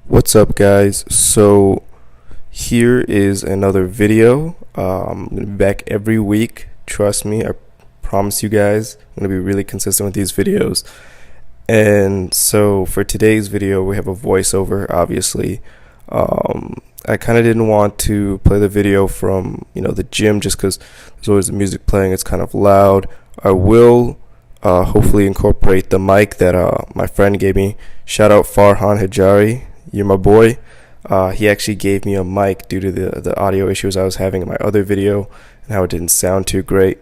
What's up, guys? So here is another video. I'm gonna be back every week. Trust me, I promise you guys. I'm gonna be really consistent with these videos. And so for today's video, we have a voiceover. Obviously, I kind of didn't want to play the video from the gym just because there's always the music playing. It's kind of loud. I will hopefully incorporate the mic that my friend gave me. Shout out Farhan Hajari. You're my boy. He actually gave me a mic due to the audio issues I was having in my other video and how it didn't sound too great.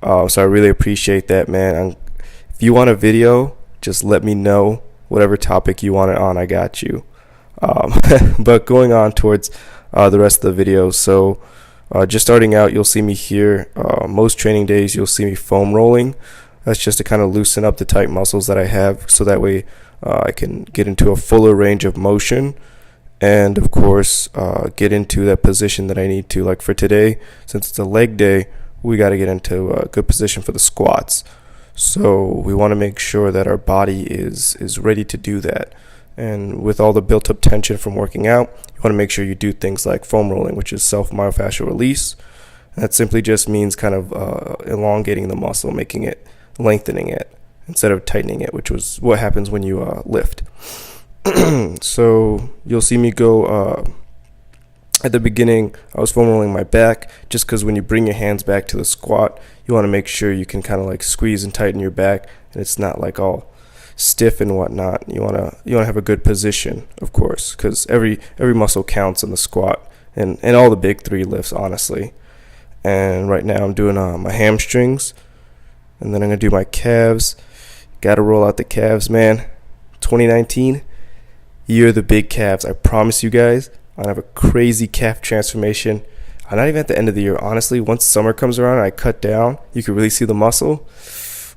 So I really appreciate that, man. If you want a video, just let me know. Whatever topic you want it on, I got you. But going on towards the rest of the video. So just starting out, you'll see me here. Most training days, you'll see me foam rolling. That's just to kind of loosen up the tight muscles that I have, so that way I can get into a fuller range of motion, and of course get into that position that I need to. Like for today, since it's a leg day, we got to get into a good position for the squats. So we want to make sure that our body is ready to do that. And with all the built up tension from working out, you want to make sure you do things like foam rolling, which is self myofascial release. That simply just means kind of elongating the muscle, lengthening it instead of tightening it, which was what happens when you lift. So you'll see me go at the beginning. I was foam rolling my back, just because when you bring your hands back to the squat, you want to make sure you can kind of like squeeze and tighten your back, and it's not like all stiff and whatnot. You want to have a good position, of course, because every muscle counts in the squat and all the big three lifts, honestly. And right now I'm doing my hamstrings, and then I'm gonna do my calves. Gotta roll out the calves, man. 2019, year of the big calves. I promise you guys, I have a crazy calf transformation. I'm not even at the end of the year, honestly. Once summer comes around and I cut down, you can really see the muscle.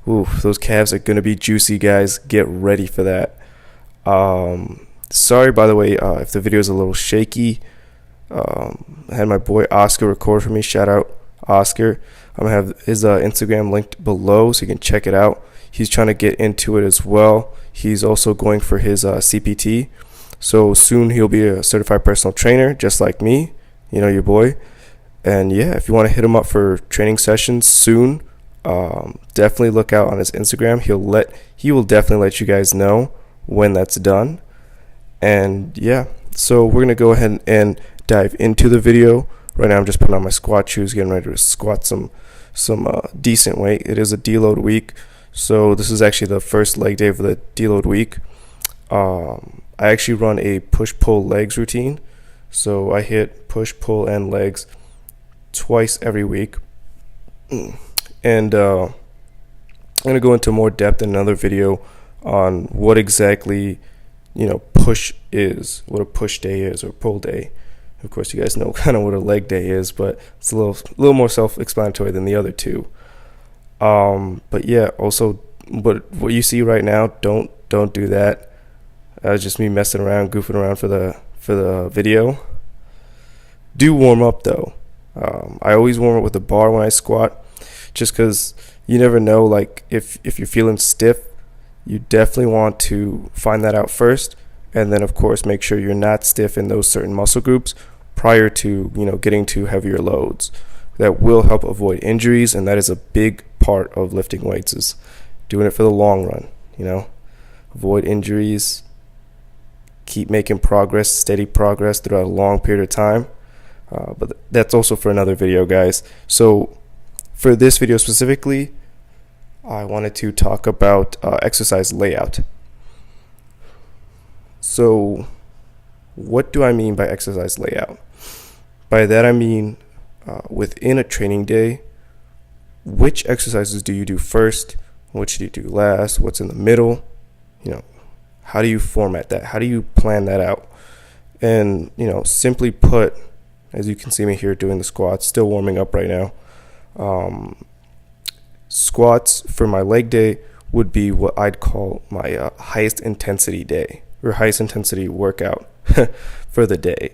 Ooh, those calves are gonna be juicy, guys. Get ready for that. Sorry, by the way, if the video is a little shaky. I had my boy Oscar record for me. Shout out Oscar. I'm gonna have his Instagram linked below so you can check it out. He's trying to get into it as well. He's also going for his CPT. So soon he'll be a certified personal trainer, just like me, your boy. And yeah, if you want to hit him up for training sessions soon, definitely look out on his Instagram. He will definitely let you guys know when that's done. And yeah, so we're gonna go ahead and dive into the video. Right now I'm just putting on my squat shoes, getting ready to squat some decent weight. It is a deload week, so this is actually the first leg day of the deload week. I actually run a push-pull legs routine, so I hit push, pull, and legs twice every week. And I'm gonna go into more depth in another video on what exactly push is, what a push day is, or pull day. Of course, you guys know kind of what a leg day is, but it's a little more self-explanatory than the other two. But yeah, also, what you see right now, don't do that. That was just me messing around, goofing around for the video. Do warm up though. I always warm up with a bar when I squat, just because you never know. Like if you're feeling stiff, you definitely want to find that out first. And then, of course, make sure you're not stiff in those certain muscle groups prior to, getting to heavier loads. That will help avoid injuries, and that is a big part of lifting weights, is doing it for the long run, Avoid injuries, keep making progress, steady progress throughout a long period of time. But that's also for another video, guys. So for this video specifically, I wanted to talk about exercise layout. So what do I mean by exercise layout? By that I mean within a training day, which exercises do you do first? Which do you do last? What's in the middle? How do you format that? How do you plan that out? And, simply put, as you can see me here doing the squats, still warming up right now. Squats for my leg day would be what I'd call my highest intensity day, or highest intensity workout for the day.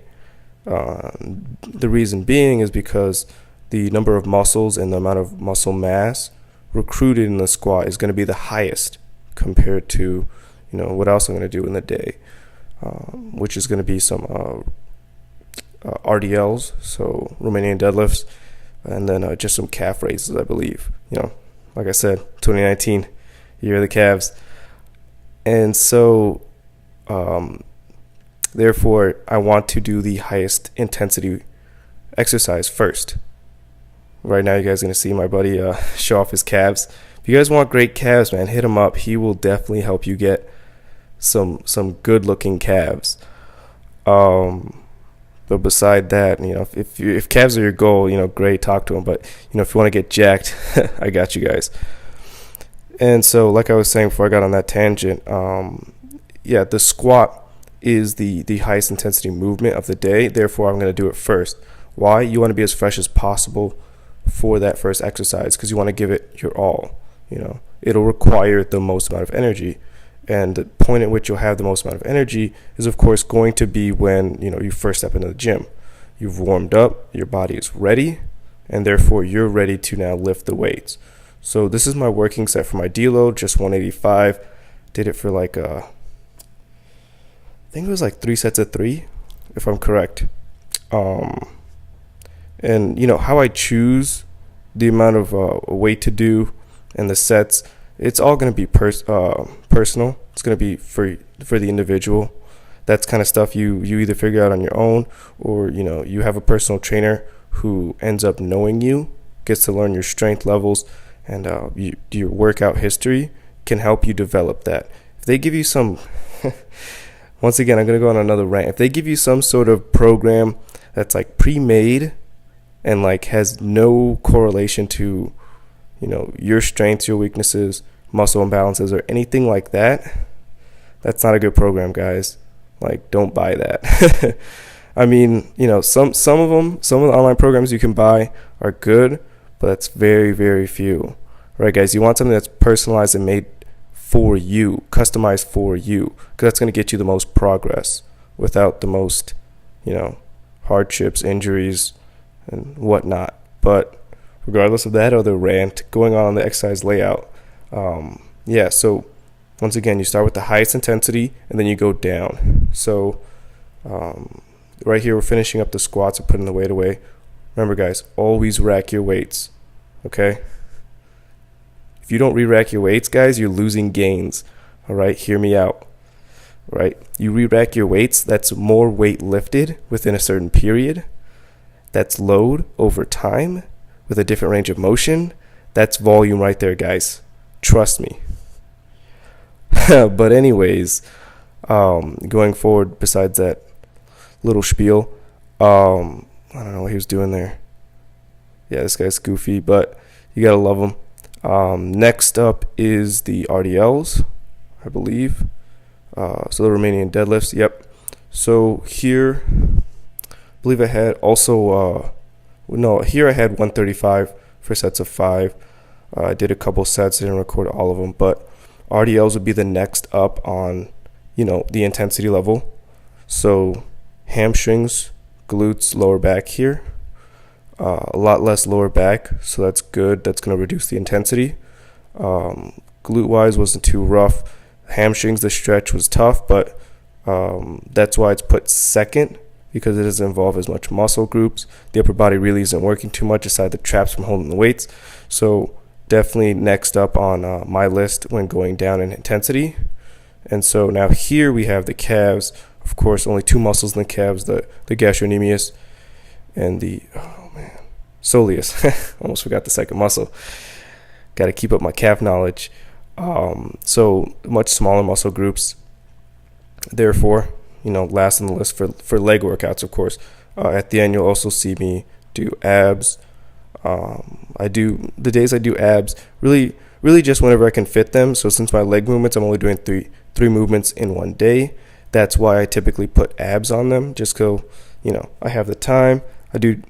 The reason being is because the number of muscles and the amount of muscle mass recruited in the squat is going to be the highest compared to what else I'm going to do in the day. which is going to be some RDLs, so Romanian deadlifts, and then just some calf raises, I believe. Like I said, 2019, year of the calves. And so, therefore, I want to do the highest intensity exercise first. Right now, you guys are going to see my buddy show off his calves. If you guys want great calves, man, hit him up. He will definitely help you get some good looking calves. But beside that, if calves are your goal, great, talk to him. But if you want to get jacked, I got you guys. And so, like I was saying before I got on that tangent, the squat is the highest intensity movement of the day. Therefore, I'm going to do it first. Why? You want to be as fresh as possible for that first exercise, because you want to give it your all. It'll require the most amount of energy, and the point at which you'll have the most amount of energy is, of course, going to be when you first step into the gym. You've warmed up, your body is ready, and therefore you're ready to now lift the weights. So this is my working set for my deload, just 185. Did it for I think it was 3 sets of 3, if I'm correct. And how I choose the amount of weight to do and the sets, it's all going to be personal. It's going to be for the individual. That's kind of stuff you either figure out on your own, or you have a personal trainer who ends up knowing you, gets to learn your strength levels, and your workout history can help you develop that. If they give you some once again, I'm going to go on another rant. If they give you some sort of program that's pre-made and has no correlation to your strengths, your weaknesses, muscle imbalances, or anything like that, that's not a good program, guys. Don't buy that. I mean, some of the online programs you can buy are good, but that's very, very few. Right, guys? You want something that's personalized and made for you, customized for you, because that's going to get you the most progress without the most, hardships, injuries, and whatnot. But regardless of that other rant, going on the exercise layout, so once again, you start with the highest intensity and then you go down. So right here, we're finishing up the squats and putting the weight away. Remember, guys, always rack your weights, okay? If you don't re-rack your weights, guys, you're losing gains. All right, hear me out. Right, you re-rack your weights, that's more weight lifted within a certain period. That's load over time with a different range of motion. That's volume right there, guys. Trust me. But anyways, going forward, besides that little spiel, I don't know what he was doing there. Yeah, this guy's goofy, but you gotta love him. Next up is the RDLs, I believe. So the Romanian deadlifts. Yep. So here, I believe I had also, here I had 135 for sets of 5. I did a couple sets, didn't record all of them, but RDLs would be the next up on, the intensity level. So hamstrings, glutes, lower back here. A lot less lower back, so that's good. That's going to reduce the intensity. Glute-wise wasn't too rough. Hamstrings, the stretch was tough, but that's why it's put second, because it doesn't involve as much muscle groups. The upper body really isn't working too much aside the traps from holding the weights. So definitely next up on my list when going down in intensity. And so now here we have the calves. Of course, only 2 muscles in the calves, the gastrocnemius and the soleus. Almost forgot the second muscle. Got to keep up my calf knowledge. So much smaller muscle groups. Therefore, last on the list for leg workouts, of course. At the end, you'll also see me do abs. The days I do abs, really just whenever I can fit them. So since my leg movements, I'm only doing three movements in one day. That's why I typically put abs on them, just so, I have the time. I do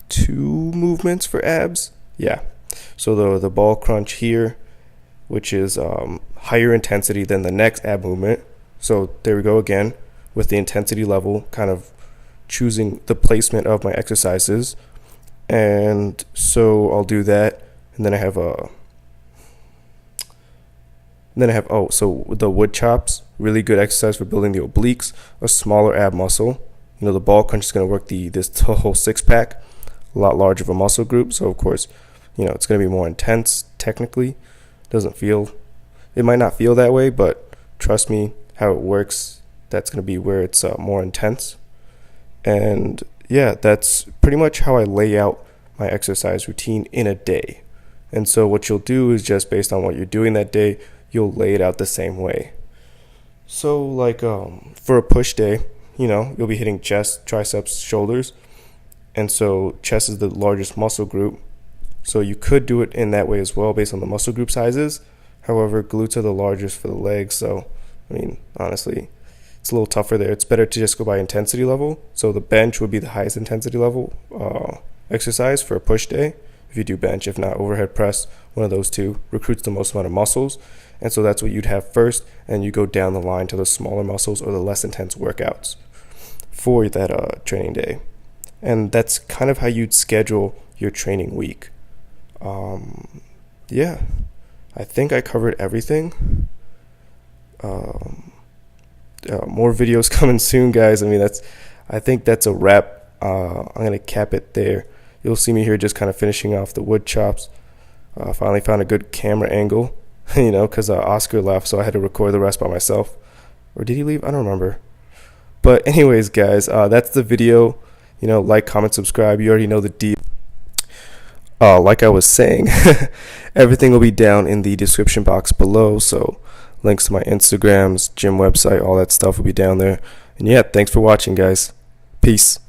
2 movements for abs. Yeah. So the ball crunch here, which is higher intensity than the next ab movement. So there we go again with the intensity level, kind of choosing the placement of my exercises. And so I'll do that. And then I have so the wood chops, really good exercise for building the obliques, a smaller ab muscle. The ball crunch is going to work this whole six pack, a lot larger of a muscle group. So of course, it's going to be more intense technically. It might not feel that way, but trust me, how it works, that's going to be where it's more intense. And yeah, that's pretty much how I lay out my exercise routine in a day. And so what you'll do is just based on what you're doing that day, you'll lay it out the same way. So like for a push day, you'll be hitting chest, triceps, shoulders. And so chest is the largest muscle group. So you could do it in that way as well based on the muscle group sizes. However, glutes are the largest for the legs. So, honestly, it's a little tougher there. It's better to just go by intensity level. So the bench would be the highest intensity level exercise for a push day. If you do bench, if not overhead press, one of those two recruits the most amount of muscles. And so that's what you'd have first, and you go down the line to the smaller muscles or the less intense workouts for that training day. And that's kind of how you'd schedule your training week. Yeah, I think I covered everything. More videos coming soon, guys. I think that's a wrap. I'm gonna cap it there. You'll see me here just kind of finishing off the wood chops. Finally found a good camera angle, because Oscar left, so I had to record the rest by myself. Or did he leave? I don't remember. But anyways, guys, that's the video. Like, comment, subscribe. You already know the deal. Like I was saying, everything will be down in the description box below. So links to my Instagrams, gym website, all that stuff will be down there. And yeah, thanks for watching, guys. Peace.